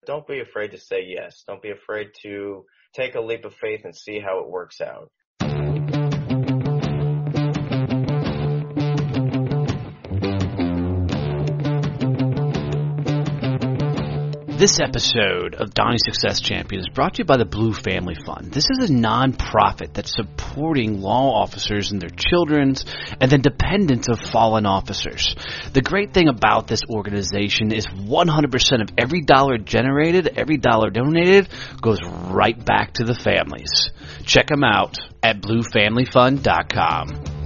don't be afraid to say yes. Don't be afraid to take a leap of faith and see how it works out. This episode of Donnie Success Champion is brought to you by the Blue Family Fund. This is a nonprofit that's supporting law officers and their children and the dependents of fallen officers. The great thing about this organization is 100% of every dollar generated, every dollar donated goes right back to the families. Check them out at bluefamilyfund.com.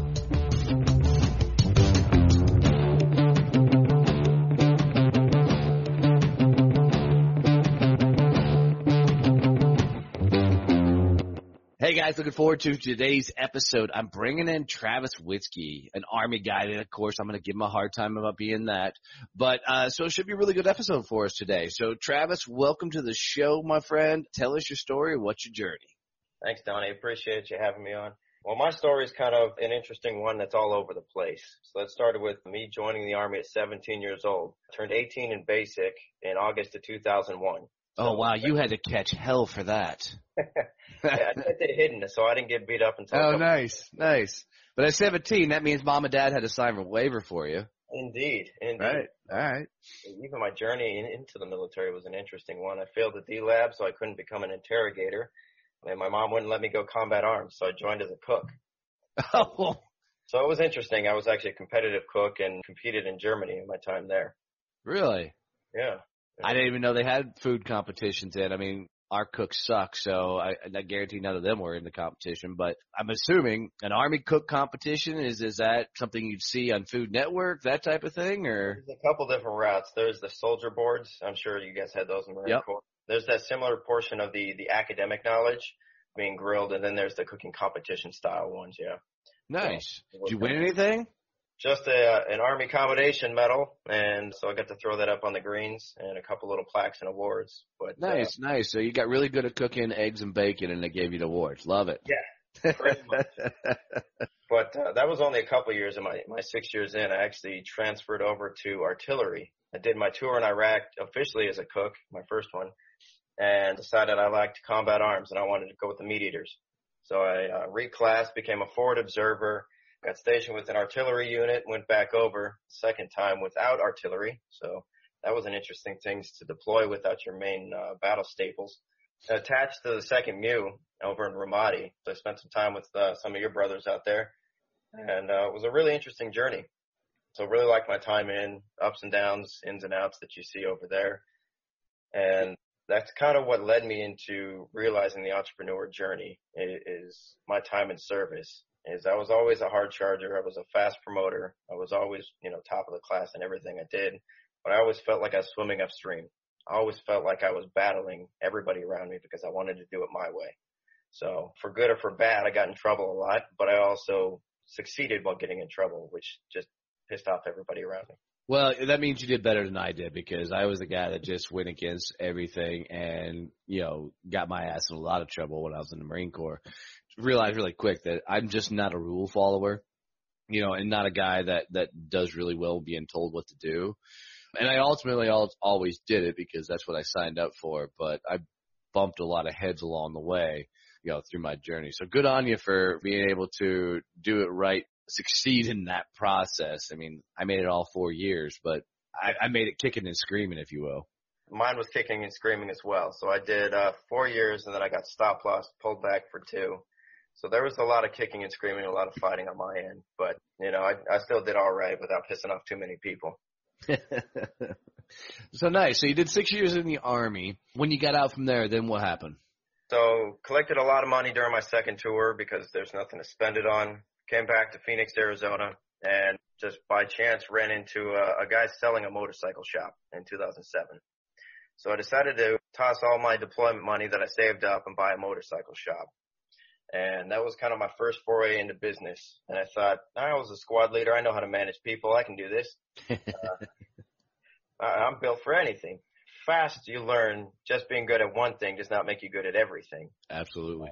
Hey guys, looking forward to today's episode. I'm bringing in Travis Witzke, an Army guy, and of course I'm going to give him a hard time about being that. But so it should be a really good episode for us today. So Travis, welcome to the show, my friend. Tell us your story. What's your journey? Thanks, Donnie. Appreciate you having me on. Well, my story is kind of an interesting one that's all over the place. So that started with me joining the Army at 17 years old. I turned 18 in basic in August of 2001. Oh, wow. You had to catch hell for that. Yeah, I did it hidden, so I didn't get beat up until. Oh, nice. But at 17, that means mom and dad had to sign a waiver for you. Indeed. Right. All right. Even my journey into the military was an interesting one. I failed the D-Lab, so I couldn't become an interrogator. And my mom wouldn't let me go combat arms, so I joined as a cook. Oh. So it was interesting. I was actually a competitive cook and competed in Germany in my time there. Really? Yeah. I didn't even know they had food competitions in. I mean, our cooks suck, so I guarantee none of them were in the competition. But I'm assuming an Army cook competition, is that something you'd see on Food Network, that type of thing? Or There's a couple different routes. There's the soldier boards. I'm sure you guys had those in the Marine Corps. There's that similar portion of the academic knowledge being grilled, and then there's the cooking competition style ones, yeah. Nice. Did you win anything? Just an Army commendation medal, and so I got to throw that up on the greens and a couple little plaques and awards. But Nice. So you got really good at cooking eggs and bacon, and they gave you the awards. Love it. Yeah, pretty much. But that was only a couple years. In my 6 years in, I actually transferred over to artillery. I did my tour in Iraq officially as a cook, my first one, and decided I liked combat arms, and I wanted to go with the meat eaters. So I reclassed, became a forward observer, got stationed with an artillery unit, went back over second time without artillery. So that was an interesting thing to deploy without your main battle staples. Attached to the 2nd MEU over in Ramadi. So I spent some time with some of your brothers out there. And it was a really interesting journey. So really liked my time in, ups and downs, ins and outs that you see over there. And that's kind of what led me into realizing the entrepreneur journey is my time in service. Is I was always a hard charger. I was a fast promoter. I was always, top of the class in everything I did. But I always felt like I was swimming upstream. I always felt like I was battling everybody around me because I wanted to do it my way. So for good or for bad, I got in trouble a lot, but I also succeeded while getting in trouble, which just pissed off everybody around me. Well, that means you did better than I did because I was the guy that just went against everything and, got my ass in a lot of trouble when I was in the Marine Corps. Realized really quick that I'm just not a rule follower, and not a guy that does really well being told what to do. And I ultimately always did it because that's what I signed up for. But I bumped a lot of heads along the way, through my journey. So good on you for being able to do it right, succeed in that process. I mean, I made it all 4 years, but I made it kicking and screaming, if you will. Mine was kicking and screaming as well. So I did 4 years, and then I got stop loss, pulled back for 2. So there was a lot of kicking and screaming, a lot of fighting on my end. But, I still did all right without pissing off too many people. So nice. So you did 6 years in the Army. When you got out from there, then what happened? So collected a lot of money during my second tour because there's nothing to spend it on. Came back to Phoenix, Arizona, and just by chance ran into a guy selling a motorcycle shop in 2007. So I decided to toss all my deployment money that I saved up and buy a motorcycle shop. And that was kind of my first foray into business. And I thought, I was a squad leader. I know how to manage people. I can do this. I'm built for anything. Fast, you learn just being good at one thing does not make you good at everything. Absolutely.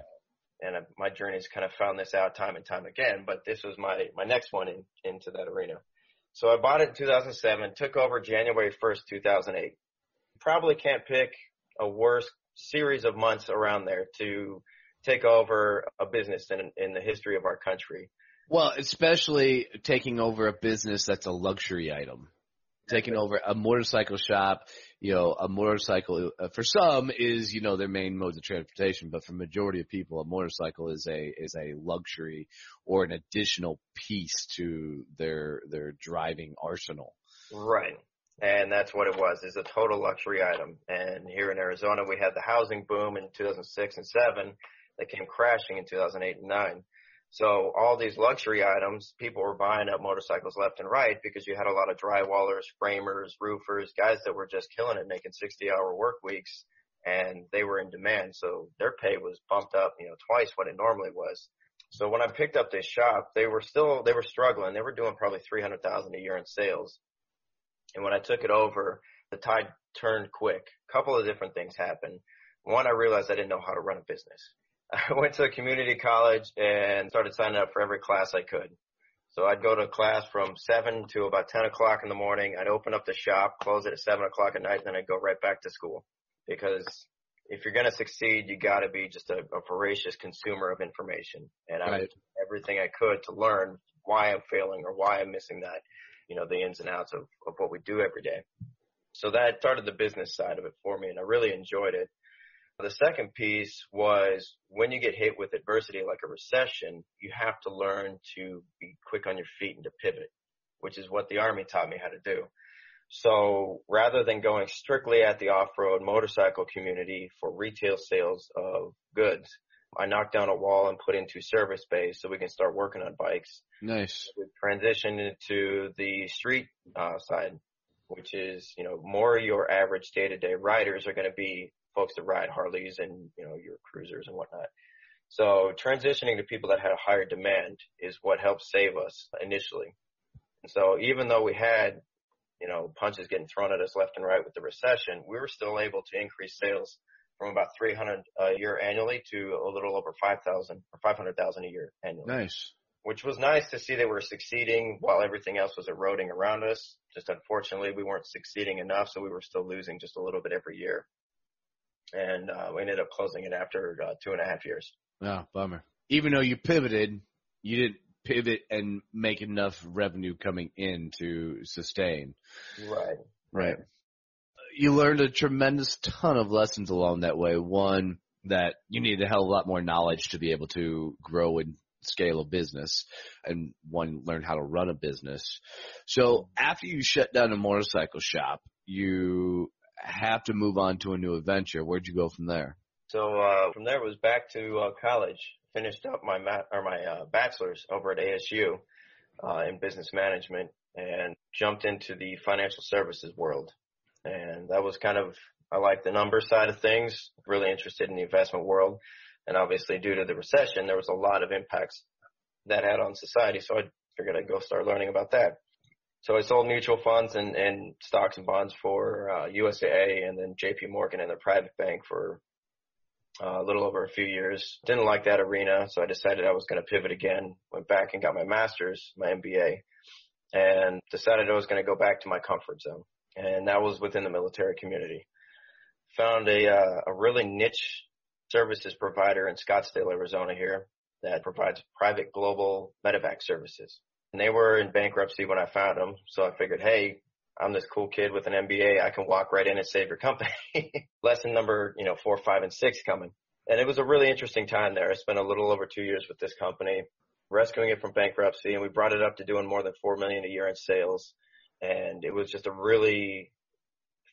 And my journey's kind of found this out time and time again. But this was my next one into that arena. So I bought it in 2007, took over January 1st, 2008. Probably can't pick a worse series of months around there to take over a business in the history of our country. Well, especially taking over a business that's a luxury item. Taking over a motorcycle shop, a motorcycle for some is, their main modes of transportation, but for majority of people, a motorcycle is a luxury or an additional piece to their driving arsenal. Right. And that's what it was, is a total luxury item. And here in Arizona, we had the housing boom in 2006 and 2007 that came crashing in 2008 and 2009. So all these luxury items, people were buying up motorcycles left and right because you had a lot of drywallers, framers, roofers, guys that were just killing it, making 60-hour work weeks, and they were in demand. So their pay was bumped up, twice what it normally was. So when I picked up this shop, they were struggling. They were doing probably $300,000 a year in sales. And when I took it over, the tide turned quick. A couple of different things happened. One, I realized I didn't know how to run a business. I went to a community college and started signing up for every class I could. So I'd go to class from 7 to about 10 o'clock in the morning. I'd open up the shop, close it at 7 o'clock at night, and then I'd go right back to school. Because if you're going to succeed, you got to be just a voracious consumer of information. And I did everything I could to learn why I'm failing or why I'm missing that, the ins and outs of what we do every day. So that started the business side of it for me, and I really enjoyed it. The second piece was when you get hit with adversity like a recession, you have to learn to be quick on your feet and to pivot, which is what the Army taught me how to do. So rather than going strictly at the off-road motorcycle community for retail sales of goods, I knocked down a wall and put into service bays so we can start working on bikes. Nice. We transitioned into the street side, which is, more your average day-to-day riders are going to be folks that ride Harleys and, your cruisers and whatnot. So transitioning to people that had a higher demand is what helped save us initially. And so even though we had, punches getting thrown at us left and right with the recession, we were still able to increase sales from about 300 a year annually to a little over 5,000 or 500,000 a year annually. Nice. Which was nice to see that we were succeeding while everything else was eroding around us. Just unfortunately, we weren't succeeding enough, so we were still losing just a little bit every year. And we ended up closing it after 2.5 years. Oh, bummer. Even though you pivoted, you didn't pivot and make enough revenue coming in to sustain. Right. You learned a tremendous ton of lessons along that way. One, that you need a hell of a lot more knowledge to be able to grow and scale a business, and one, learn how to run a business. So after you shut down a motorcycle shop, you have to move on to a new adventure. Where'd you go from there? So from there it was back to college. Finished up my bachelor's over at ASU in business management and jumped into the financial services world. And that was I like the number side of things, really interested in the investment world. And obviously due to the recession, there was a lot of impacts that had on society. So I figured I'd go start learning about that. So I sold mutual funds and stocks and bonds for USAA and then JP Morgan and their private bank for a little over a few years. Didn't like that arena, so I decided I was going to pivot again. Went back and got my master's, my MBA, and decided I was going to go back to my comfort zone. And that was within the military community. Found a really niche services provider in Scottsdale, Arizona here that provides private global medevac services. And they were in bankruptcy when I found them. So I figured, hey, I'm this cool kid with an MBA. I can walk right in and save your company. Lesson number, 4, 5, and 6 coming. And it was a really interesting time there. I spent a little over 2 years with this company, rescuing it from bankruptcy. And we brought it up to doing more than $4 million a year in sales. And it was just a really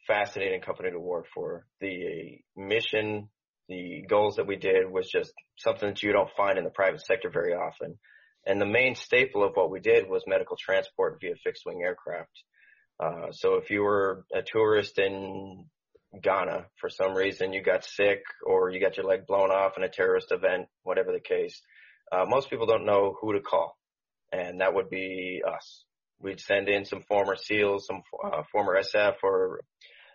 fascinating company to work for. The mission, the goals that we did was just something that you don't find in the private sector very often. And the main staple of what we did was medical transport via fixed-wing aircraft. So if you were a tourist in Ghana, for some reason you got sick or you got your leg blown off in a terrorist event, whatever the case, most people don't know who to call. And that would be us. We'd send in some former SEALs, some former SF or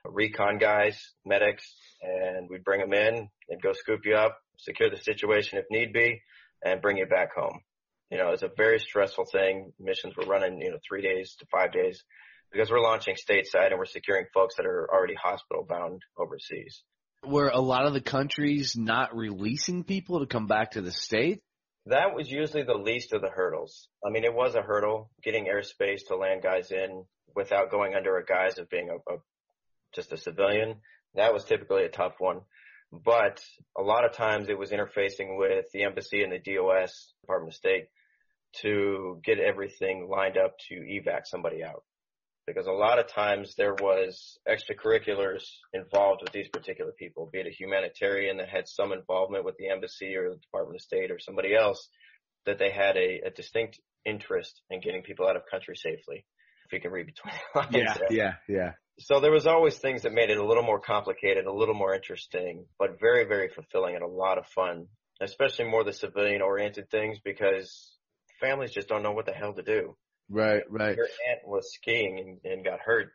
recon guys, medics, and we'd bring them in and go scoop you up, secure the situation if need be, and bring you back home. It's a very stressful thing. Missions were running, 3 days to 5 days because we're launching stateside and we're securing folks that are already hospital bound overseas. Were a lot of the countries not releasing people to come back to the state? That was usually the least of the hurdles. I mean, it was a hurdle getting airspace to land guys in without going under a guise of being just a civilian. That was typically a tough one. But a lot of times it was interfacing with the embassy and the DOS, Department of State, to get everything lined up to evac somebody out. Because a lot of times there was extracurriculars involved with these particular people, be it a humanitarian that had some involvement with the embassy or the Department of State or somebody else, that they had a distinct interest in getting people out of country safely. If you can read between the lines. Yeah. So there was always things that made it a little more complicated, a little more interesting, but very, very fulfilling and a lot of fun, especially more the civilian-oriented things, because families just don't know what the hell to do. Right. Your aunt was skiing and got hurt.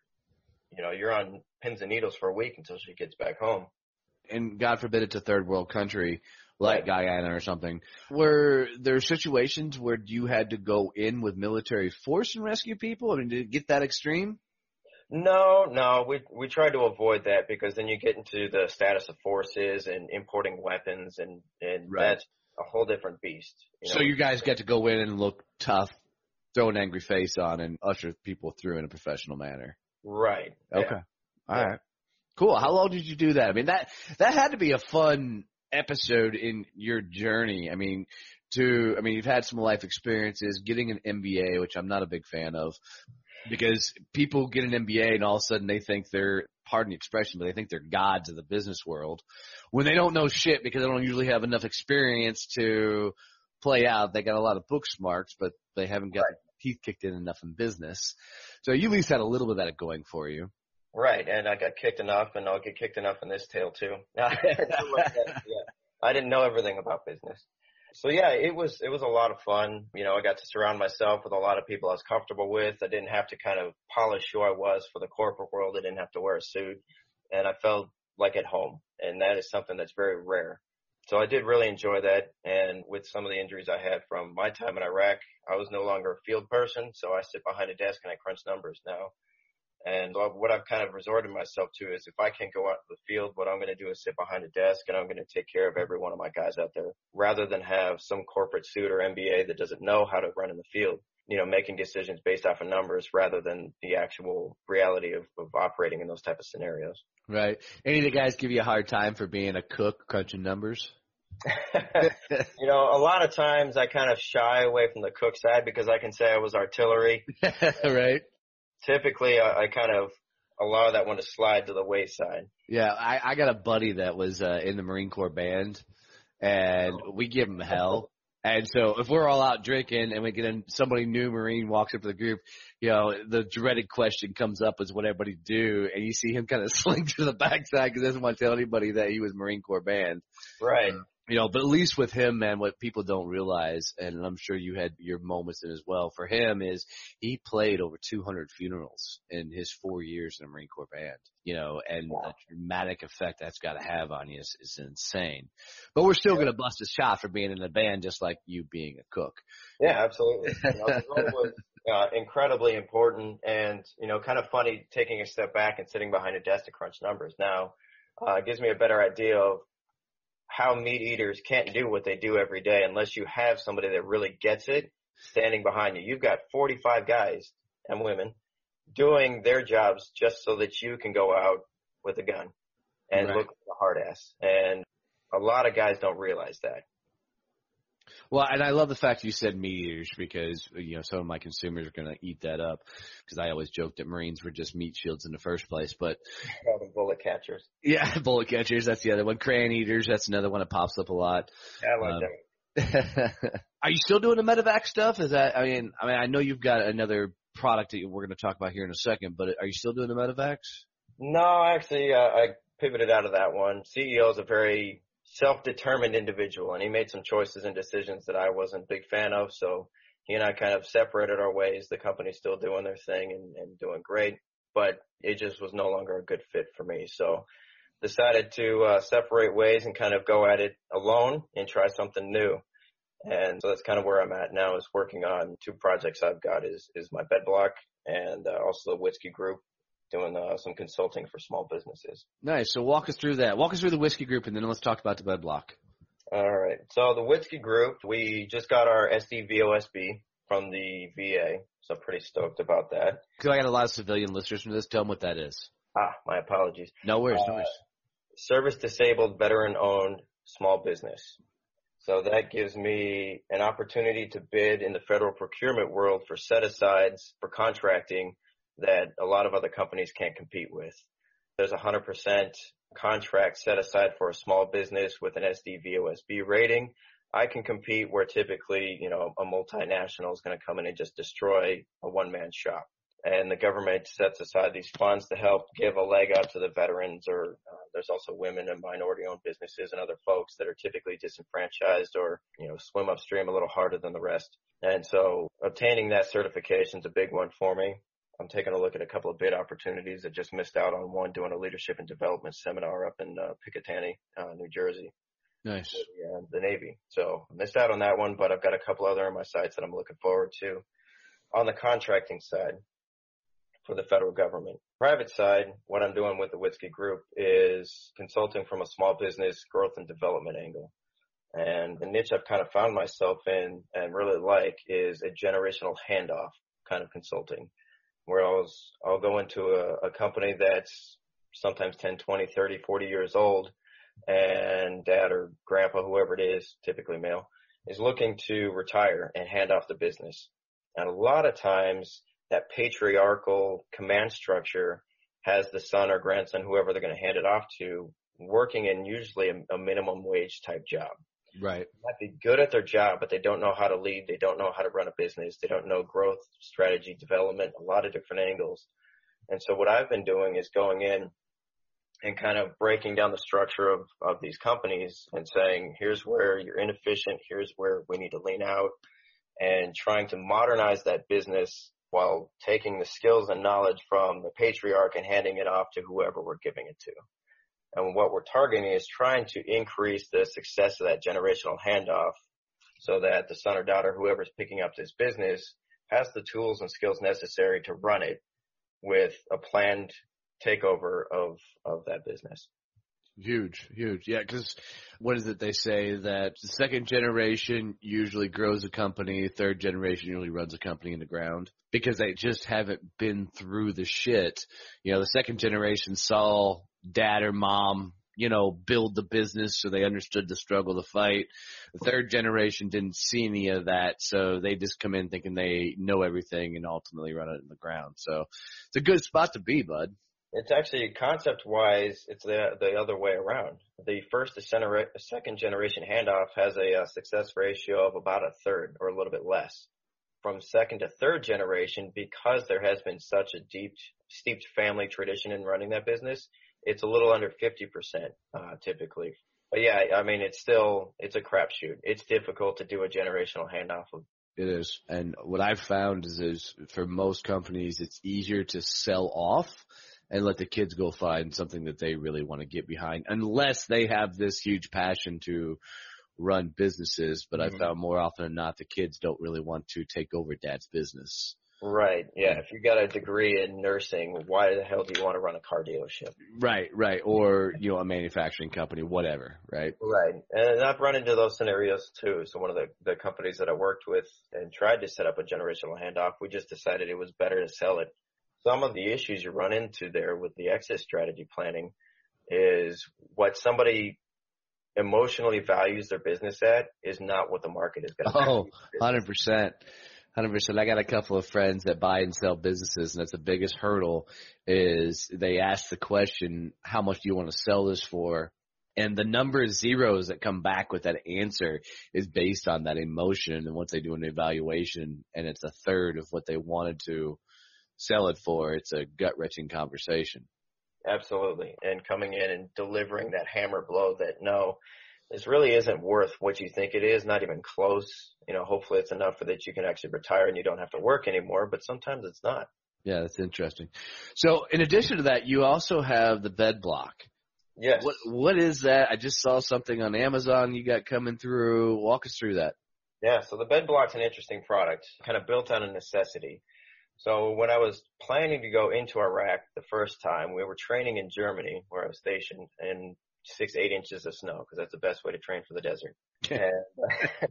You know, you're on pins and needles for a week until she gets back home. And God forbid it's a third world country like Guyana or something. Were there situations where you had to go in with military force and rescue people? I mean, did it get that extreme? No. We tried to avoid that because then you get into the status of forces and importing weapons and that's a whole different beast. You know? So you guys get to go in and look tough, throw an angry face on, and usher people through in a professional manner. Right. Okay. Yeah. All right. Cool. How long did you do that? I mean, that had to be a fun episode in your journey. I mean, you've had some life experiences, getting an MBA, which I'm not a big fan of, because people get an MBA and all of a sudden they think they're, pardon the expression, but they think they're gods of the business world when they don't know shit because they don't usually have enough experience to play out. They got a lot of book smarts, but they haven't got teeth kicked in enough in business. So you at least had a little bit of that going for you. Right. And I got kicked enough, and I'll get kicked enough in this tale too. I didn't know everything about business. So yeah, it was a lot of fun. You know, I got to surround myself with a lot of people I was comfortable with. I didn't have to kind of polish who I was for the corporate world. I didn't have to wear a suit, and I felt like at home. And that is something that's very rare. So I did really enjoy that. And with some of the injuries I had from my time in Iraq, I was no longer a field person. So I sit behind a desk and I crunch numbers now. And what I've kind of resorted myself to is if I can't go out to the field, what I'm going to do is sit behind a desk and I'm going to take care of every one of my guys out there rather than have some corporate suit or MBA that doesn't know how to run in the field, you know, making decisions based off of numbers rather than the actual reality of operating in those type of scenarios. Right. Any of the guys give you a hard time for being a cook, crunching numbers? You know, a lot of times I kind of shy away from the cook side because I can say I was artillery. Right. Typically, I kind of allow that one to slide to the wayside. Yeah, I got a buddy that was in the Marine Corps band, and we give him hell. And so if we're all out drinking and we get in, somebody new Marine walks up to the group, you know, the dreaded question comes up is what everybody do, and you see him kind of slink to the backside because he doesn't want to tell anybody that he was Marine Corps band. Right. You know, but at least with him, man, what people don't realize, and I'm sure you had your moments in as well, for him is he played over 200 funerals in his 4 years in the Marine Corps band, you know, and the dramatic effect that's got to have on you is insane. But we're still going to bust his shot for being in the band just like you being a cook. Yeah, absolutely. You know, the role was incredibly important and, you know, kind of funny taking a step back and sitting behind a desk to crunch numbers. Now, it gives me a better idea of how meat eaters can't do what they do every day unless you have somebody that really gets it standing behind you. You've got 45 guys and women doing their jobs just so that you can go out with a gun and look like a hard ass. And a lot of guys don't realize that. Well, and I love the fact you said meat eaters because, you know, some of my consumers are going to eat that up because I always joked that Marines were just meat shields in the first place. But bullet catchers. Yeah, bullet catchers. That's the other one. Crayon eaters. That's another one that pops up a lot. Yeah, I like that. Are you still doing the medevac stuff? Is that? I mean, I know you've got another product that we're going to talk about here in a second, but are you still doing the medevacs? No, actually, I pivoted out of that one. CEO is a very self-determined individual, and he made some choices and decisions that I wasn't a big fan of. So he and I kind of separated our ways. The company's still doing their thing and doing great, but it just was no longer a good fit for me. So decided to separate ways and kind of go at it alone and try something new. And so that's kind of where I'm at now, is working on two projects I've got is my bed block and also the Witzke group. doing some consulting for small businesses. Nice. So walk us through that. Walk us through the Witzke group, and then let's talk about the Bed Block. All right. So the Witzke group, we just got our SDVOSB from the VA, so pretty stoked about that. Because I got a lot of civilian listeners from this. Tell them what that is. My apologies. No worries, no worries. Service-disabled, veteran-owned small business. So that gives me an opportunity to bid in the federal procurement world for set-asides for contracting that a lot of other companies can't compete with. There's 100% contract set aside for a small business with an SDVOSB rating. I can compete where typically, a multinational is going to come in and just destroy a one-man shop. And the government sets aside these funds to help give a leg up to the veterans, or there's also women and minority-owned businesses and other folks that are typically disenfranchised or, swim upstream a little harder than the rest. And so obtaining that certification is a big one for me. I'm taking a look at a couple of bid opportunities that just missed out on one, doing a leadership and development seminar up in Picatinny, New Jersey. Nice. The Navy. So I missed out on that one, but I've got a couple other on my sites that I'm looking forward to. On the contracting side for the federal government. Private side, what I'm doing with the Witzke group is consulting from a small business growth and development angle. And the niche I've kind of found myself in and really like is a generational handoff kind of consulting, where I'll go into a company that's sometimes 10, 20, 30, 40 years old, and dad or grandpa, whoever it is, typically male, is looking to retire and hand off the business. And a lot of times that patriarchal command structure has the son or grandson, whoever they're going to hand it off to, working in usually a minimum wage type job. Right. They might be good at their job, but they don't know how to lead. They don't know how to run a business. They don't know growth, strategy, development, a lot of different angles. And so what I've been doing is going in and kind of breaking down the structure of these companies and saying, here's where you're inefficient. Here's where we need to lean out, and trying to modernize that business while taking the skills and knowledge from the patriarch and handing it off to whoever we're giving it to. And what we're targeting is trying to increase the success of that generational handoff so that the son or daughter, whoever's picking up this business, has the tools and skills necessary to run it with a planned takeover of that business. Huge. Yeah, because what is it they say, that the second generation usually grows a company, third generation usually runs a company in the ground, because they just haven't been through the shit. The second generation saw dad or mom, build the business, so they understood the struggle, the fight. The third generation didn't see any of that, so they just come in thinking they know everything and ultimately run it in the ground. So it's a good spot to be, bud. It's actually, concept-wise, it's the other way around. The second generation handoff has a success ratio of about a third or a little bit less. From second to third generation, because there has been such a steeped family tradition in running that business, it's a little under 50% typically. But yeah, I mean, it's a crapshoot. It's difficult to do a generational handoff of. It is. And what I've found is for most companies, it's easier to sell off and let the kids go find something that they really want to get behind, unless they have this huge passion to run businesses. But I found more often than not, the kids don't really want to take over dad's business. Right. Yeah. If you got a degree in nursing, why the hell do you want to run a car dealership? Right. Or, a manufacturing company, whatever. Right. Right. And I've run into those scenarios too. So one of the companies that I worked with and tried to set up a generational handoff, we just decided it was better to sell it. Some of the issues you run into there with the exit strategy planning is what somebody emotionally values their business at is not what the market is going to value. 100%. 100%. I got a couple of friends that buy and sell businesses, and that's the biggest hurdle is they ask the question, how much do you want to sell this for? And the number of zeros that come back with that answer is based on that emotion. And once they do an evaluation and it's a third of what they wanted to sell it for, it's a gut-wrenching conversation. Absolutely. And coming in and delivering that hammer blow that, no, this really isn't worth what you think it is, not even close. Hopefully it's enough that you can actually retire and you don't have to work anymore, but sometimes it's not. Yeah, that's interesting. So in addition to that, you also have the Bed Block. Yes. What is that? I just saw something on Amazon you got coming through. Walk us through that. Yeah, so the Bed Block's an interesting product, kind of built on a necessity. So when I was planning to go into Iraq the first time, we were training in Germany where I was stationed in 8 inches of snow because that's the best way to train for the desert. And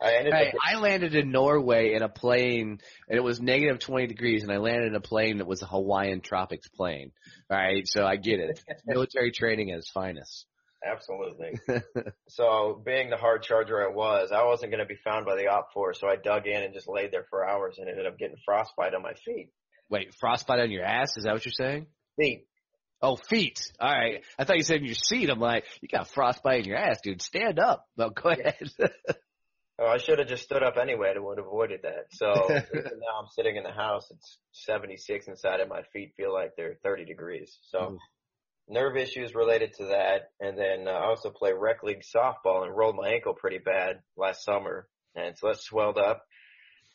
I ended up. I landed in Norway in a plane, and it was negative 20 degrees, and I landed in a plane that was a Hawaiian tropics plane. All right, so I get it. It's military training at its finest. Absolutely. So being the hard charger I wasn't going to be found by the op force, so I dug in and just laid there for hours and ended up getting frostbite on my feet. Wait, frostbite on your ass? Is that what you're saying? Feet. Oh, feet. All right. I thought you said in your seat. I'm like, you got frostbite in your ass, dude. Stand up. Well, go ahead. Oh, I should have just stood up anyway. I would have avoided that. So now I'm sitting in the house. It's 76 inside, and my feet feel like they're 30 degrees. So nerve issues related to that. And then I also play rec league softball and rolled my ankle pretty bad last summer. And so that's swelled up.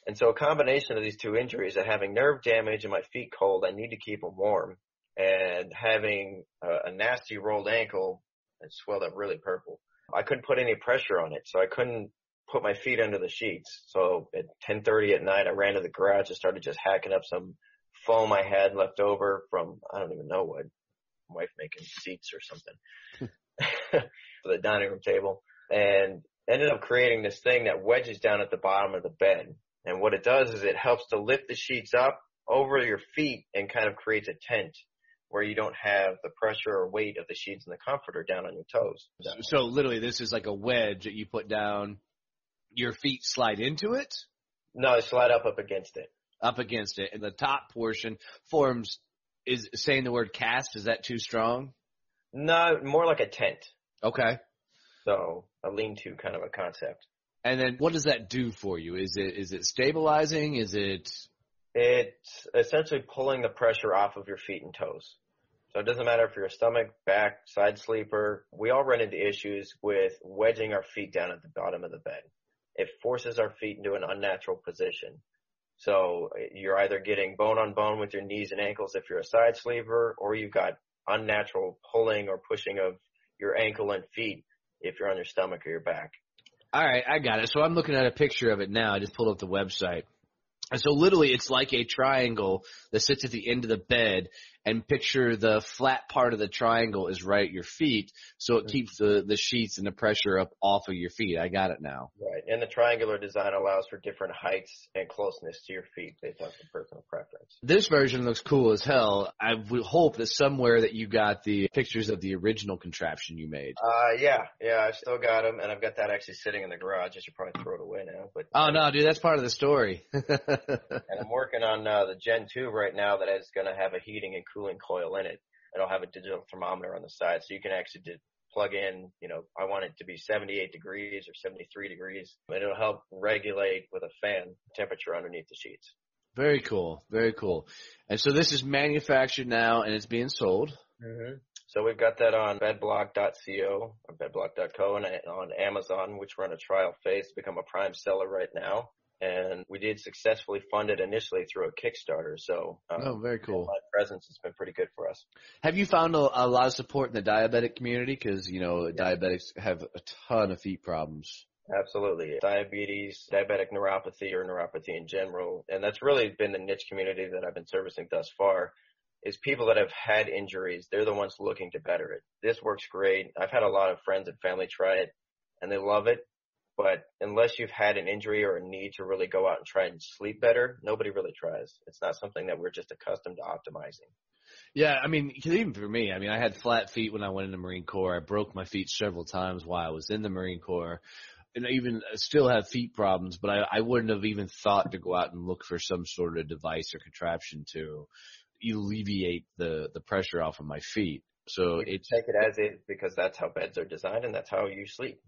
And so a combination of these two injuries, of having nerve damage and my feet cold, I need to keep them warm. And having a nasty rolled ankle, it swelled up really purple. I couldn't put any pressure on it, so I couldn't put my feet under the sheets. So at 10:30 at night, I ran to the garage and started just hacking up some foam I had left over from, I don't even know what, wife making seats or something for the dining room table, and ended up creating this thing that wedges down at the bottom of the bed. And what it does is it helps to lift the sheets up over your feet and kind of creates a tent where you don't have the pressure or weight of the sheets and the comforter down on your toes. So literally this is like a wedge that you put down. Your feet slide into it? No, they slide up against it. Up against it. And the top portion forms, is saying the word cast, is that too strong? No, more like a tent. Okay. So a lean-to kind of a concept. And then what does that do for you? Is it stabilizing? Is it? It's essentially pulling the pressure off of your feet and toes. So it doesn't matter if you're a stomach, back, side sleeper. We all run into issues with wedging our feet down at the bottom of the bed. It forces our feet into an unnatural position. So you're either getting bone on bone with your knees and ankles if you're a side sleeper, or you've got unnatural pulling or pushing of your ankle and feet if you're on your stomach or your back. All right, I got it. So I'm looking at a picture of it now. I just pulled up the website. And so literally it's like a triangle that sits at the end of the bed, and picture the flat part of the triangle is right at your feet, so it keeps the sheets and the pressure up off of your feet. I got it now. Right, and the triangular design allows for different heights and closeness to your feet based on some personal preference. This version looks cool as hell. I would hope that somewhere that you got the pictures of the original contraption you made. Yeah, I've still got them, and I've got that actually sitting in the garage. I should probably throw it away now. But oh, no, dude, that's part of the story. And I'm working on the Gen 2 right now that is going to have a heating and cooling coil in it. It'll have a digital thermometer on the side, so you can actually plug in, I want it to be 78 degrees or 73 degrees, and it'll help regulate with a fan temperature underneath the sheets. Very cool. Very cool. And so this is manufactured now, and it's being sold. Mm-hmm. So we've got that on bedblock.co or bedblock.co and on Amazon, which we're in a trial phase to become a prime seller right now. And we did successfully fund it initially through a Kickstarter. So, very cool. My presence has been pretty good for us. Have you found a lot of support in the diabetic community? Because, diabetics have a ton of feet problems. Absolutely. Diabetes, diabetic neuropathy, or neuropathy in general. And that's really been the niche community that I've been servicing thus far, is people that have had injuries. They're the ones looking to better it. This works great. I've had a lot of friends and family try it, and they love it. But unless you've had an injury or a need to really go out and try and sleep better, nobody really tries. It's not something that we're just accustomed to optimizing. Yeah, I mean, even for me, I had flat feet when I went in the Marine Corps. I broke my feet several times while I was in the Marine Corps. And I even still have feet problems, but I wouldn't have even thought to go out and look for some sort of device or contraption to alleviate the pressure off of my feet. So it's take it as is, because that's how beds are designed and that's how you sleep.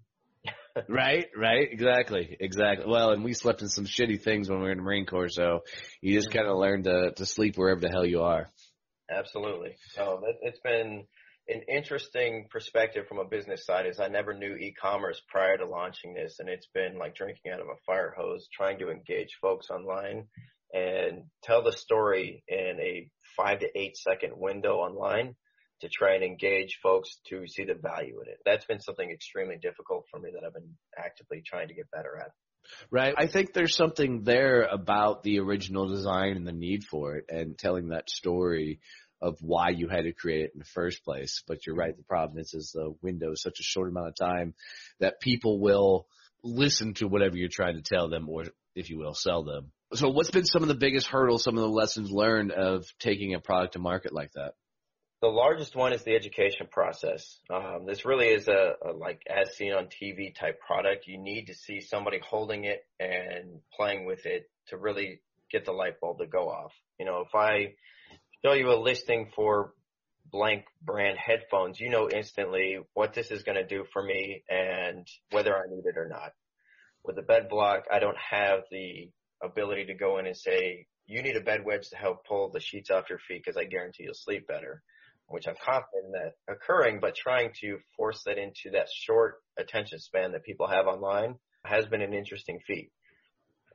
Right. Exactly. Well, and we slept in some shitty things when we were in the Marine Corps, so you just kind of learn to sleep wherever the hell you are. Absolutely. So it's been an interesting perspective from a business side, is I never knew e-commerce prior to launching this, and it's been like drinking out of a fire hose, trying to engage folks online and tell the story in a 5 to 8 second window online to try and engage folks to see the value in it. That's been something extremely difficult for me that I've been actively trying to get better at. Right. I think there's something there about the original design and the need for it and telling that story of why you had to create it in the first place. But you're right. The problem is the window is such a short amount of time that people will listen to whatever you're trying to tell them, or if you will, sell them. So what's been some of the biggest hurdles, some of the lessons learned of taking a product to market like that? The largest one is the education process. This really is a like as seen on TV type product. You need to see somebody holding it and playing with it to really get the light bulb to go off. You know, if I show you a listing for blank brand headphones, you know instantly what this is going to do for me and whether I need it or not. With the bed block, I don't have the ability to go in and say, you need a bed wedge to help pull the sheets off your feet because I guarantee you'll sleep better, which I'm confident in that occurring, but trying to force that into that short attention span that people have online has been an interesting feat.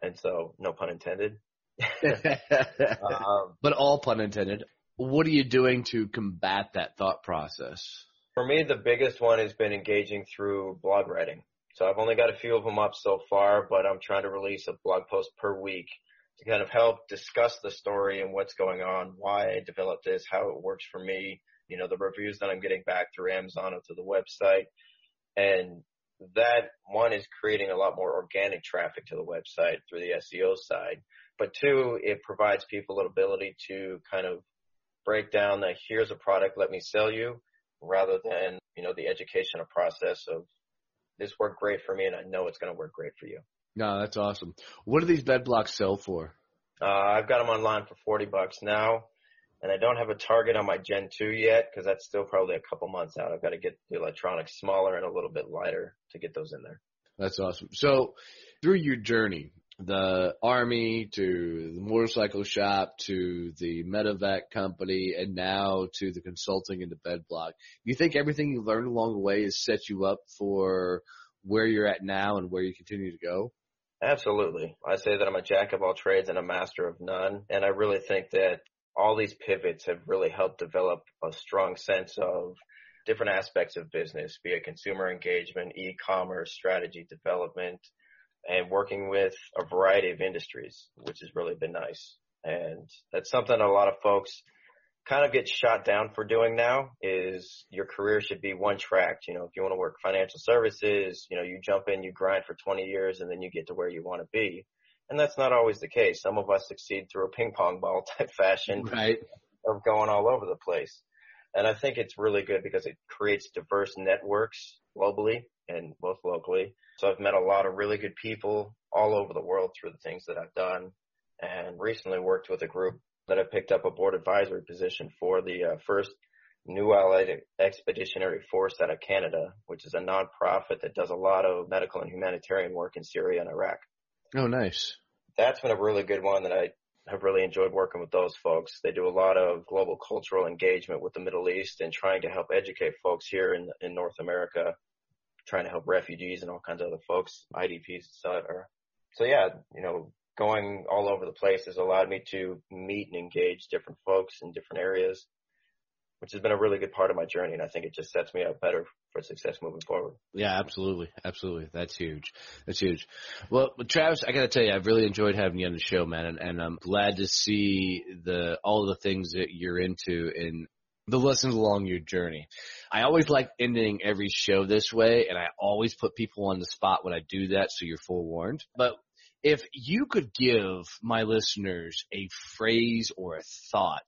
And so, no pun intended. But all pun intended. What are you doing to combat that thought process? For me, the biggest one has been engaging through blog writing. So I've only got a few of them up so far, but I'm trying to release a blog post per week to kind of help discuss the story and what's going on, why I developed this, how it works for me, you know, the reviews that I'm getting back through Amazon or through the website. And that one is creating a lot more organic traffic to the website through the SEO side. But two, it provides people an ability to kind of break down that here's a product, let me sell you, rather than, you know, the educational process of this worked great for me and I know it's going to work great for you. No, that's awesome. What do these bed blocks sell for? I've got them online for $40 now, and I don't have a target on my Gen 2 yet because that's still probably a couple months out. I've got to get the electronics smaller and a little bit lighter to get those in there. That's awesome. So through your journey, the Army to the motorcycle shop to the medevac company and now to the consulting and the bed block, you think everything you learned along the way has set you up for where you're at now and where you continue to go? Absolutely. I say that I'm a jack of all trades and a master of none. And I really think that all these pivots have really helped develop a strong sense of different aspects of business, be it consumer engagement, e-commerce, strategy development, and working with a variety of industries, which has really been nice. And that's something a lot of folks kind of get shot down for doing now is your career should be one tracked. You know, if you want to work financial services, you know, you jump in, you grind for 20 years and then you get to where you want to be. And that's not always the case. Some of us succeed through a ping pong ball type fashion Right. of going all over the place. And I think it's really good because it creates diverse networks globally and both locally. So I've met a lot of really good people all over the world through the things that I've done, and recently worked with a group that I picked up a board advisory position for the first New Allied Expeditionary Force out of Canada, which is a nonprofit that does a lot of medical and humanitarian work in Syria and Iraq. Oh, nice. That's been a really good one that I have really enjoyed working with those folks. They do a lot of global cultural engagement with the Middle East and trying to help educate folks here in North America, trying to help refugees and all kinds of other folks, IDPs, etc. So yeah, you know, going all over the place has allowed me to meet and engage different folks in different areas, which has been a really good part of my journey. And I think it just sets me up better for success moving forward. Yeah, absolutely. Absolutely. That's huge. That's huge. Well, Travis, I got to tell you, I've really enjoyed having you on the show, man. And I'm glad to see all the things that you're into and the lessons along your journey. I always like ending every show this way, and I always put people on the spot when I do that, so you're forewarned. But if you could give my listeners a phrase or a thought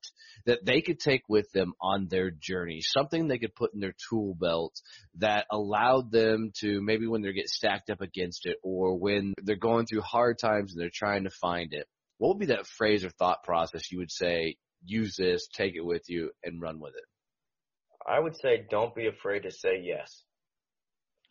that they could take with them on their journey, something they could put in their tool belt that allowed them to maybe when they get stacked up against it or when they're going through hard times and they're trying to find it, what would be that phrase or thought process you would say, use this, take it with you, and run with it? I would say don't be afraid to say yes.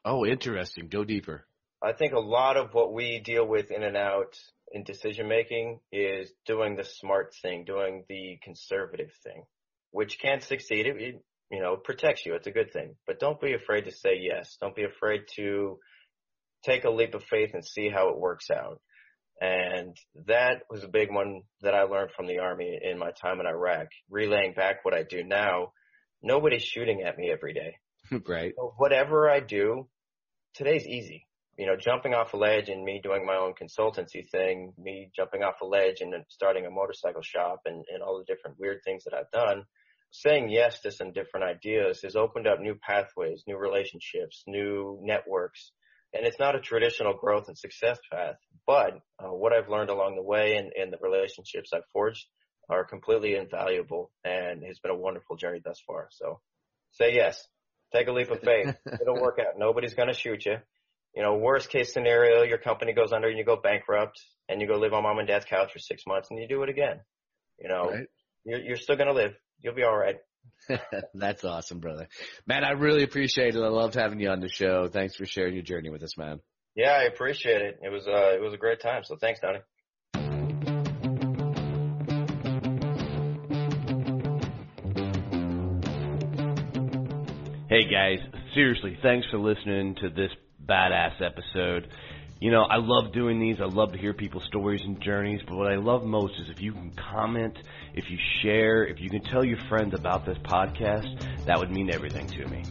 Oh, interesting. Go deeper. I think a lot of what we deal with in and out in decision making is doing the smart thing, doing the conservative thing, which can succeed. It you know, protects you. It's a good thing. But don't be afraid to say yes. Don't be afraid to take a leap of faith and see how it works out. And that was a big one that I learned from the Army in my time in Iraq. Relaying back what I do now, nobody's shooting at me every day. Right. So whatever I do, today's easy. jumping off a ledge and me doing my own consultancy thing, me jumping off a ledge and then starting a motorcycle shop and all the different weird things that I've done, saying yes to some different ideas has opened up new pathways, new relationships, new networks. And it's not a traditional growth and success path, but what I've learned along the way and the relationships I've forged are completely invaluable, and it's been a wonderful journey thus far. So say yes. Take a leap of faith. It'll work out. Nobody's going to shoot you. Worst case scenario, your company goes under and you go bankrupt and you go live on mom and dad's couch for 6 months and you do it again. Right. You're still going to live. You'll be all right. That's awesome, brother. Man, I really appreciate it. I loved having you on the show. Thanks for sharing your journey with us, man. Yeah, I appreciate it. It was a great time. So thanks, Donnie. Hey guys, seriously, thanks for listening to this badass episode. I love doing these. I love to hear people's stories and journeys, but what I love most is if you can comment, if you share, if you can tell your friends about this podcast, that would mean everything to me.